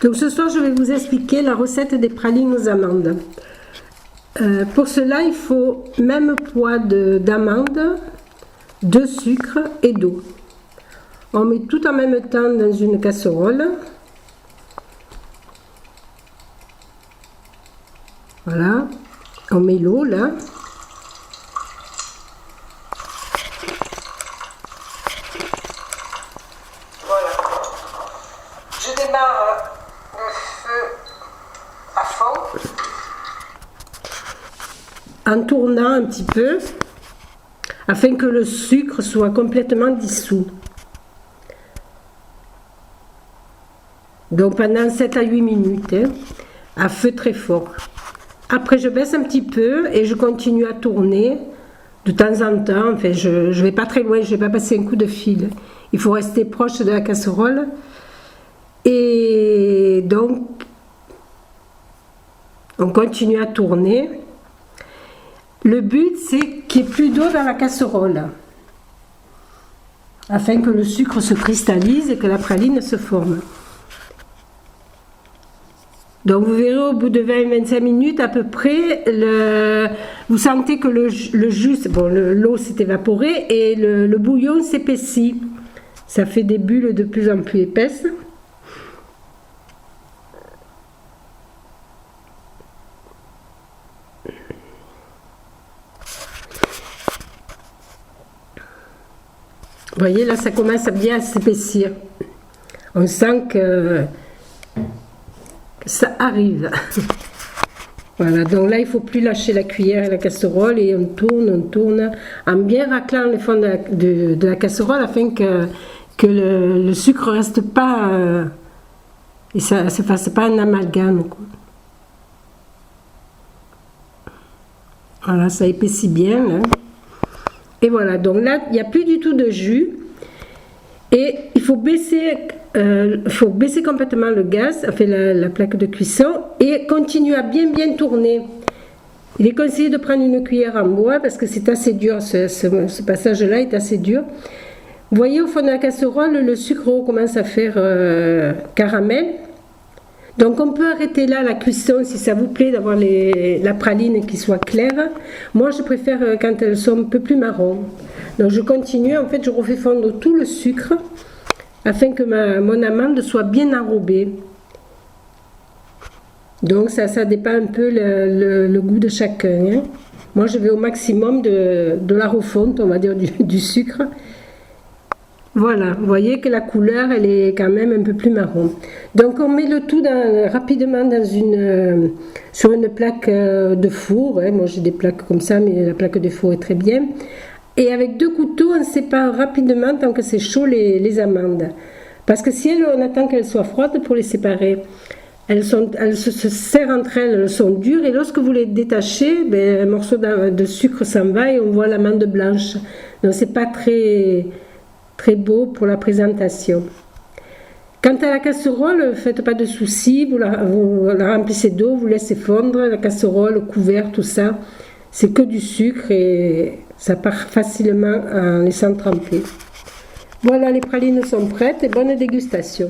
Donc ce soir, je vais vous expliquer la recette des pralines aux amandes. Pour cela, il faut même poids d'amandes, de sucre et d'eau. On met tout en même temps dans une casserole. Voilà, on met l'eau là. Voilà. Je démarre le feu à fond. En tournant un petit peu, afin que le sucre soit complètement dissous. Donc pendant 7 à 8 minutes, hein, à feu très fort. Après je baisse un petit peu et je continue à tourner de temps en temps. Enfin, je ne vais pas très loin, je ne vais pas passer un coup de fil. Il faut rester proche de la casserole. Et donc, on continue à tourner. Le but, c'est qu'il n'y ait plus d'eau dans la casserole, afin que le sucre se cristallise et que la praline se forme. Donc vous verrez au bout de 20-25 minutes à peu près, vous sentez que le jus, bon, l'eau s'est évaporée et le bouillon s'épaissit. Ça fait des bulles de plus en plus épaisses. Vous voyez, là, ça commence à bien s'épaissir. On sent que ça arrive. Voilà, donc là, il ne faut plus lâcher la cuillère et la casserole et on tourne, en bien raclant le fond de la casserole afin que le sucre ne reste pas et ça ne se fasse pas un amalgame, quoi. Voilà, ça épaissit bien, là. Et voilà, donc là, il n'y a plus du tout de jus. Et il faut baisser complètement le gaz, enfin la plaque de cuisson, et continuer à bien tourner. Il est conseillé de prendre une cuillère en bois parce que c'est assez dur, ce passage-là est assez dur. Vous voyez au fond de la casserole, le sucre commence à faire caramel. Donc on peut arrêter là la cuisson si ça vous plaît d'avoir la praline qui soit claire. Moi je préfère quand elles sont un peu plus marron. Donc je continue, en fait je refais fondre tout le sucre afin que mon amande soit bien enrobée. Donc ça dépend un peu le goût de chacun, hein. Moi je vais au maximum de la refonte, on va dire du sucre. Voilà, vous voyez que la couleur, elle est quand même un peu plus marron. Donc on met le tout rapidement sur une plaque de four, hein. Moi j'ai des plaques comme ça, mais la plaque de four est très bien. Et avec 2 couteaux, on sépare rapidement, tant que c'est chaud, les amandes. Parce que si on attend qu'elles soient froides pour les séparer, elles se serrent entre elles, elles sont dures, et lorsque vous les détachez, un morceau de sucre s'en va et on voit l'amande blanche. Donc c'est pas très beau pour la présentation. Quant à la casserole, ne faites pas de soucis, vous la remplissez d'eau, vous laissez fondre, la casserole, le couvert, tout ça, c'est que du sucre et ça part facilement en laissant tremper. Voilà, les pralines sont prêtes et bonne dégustation.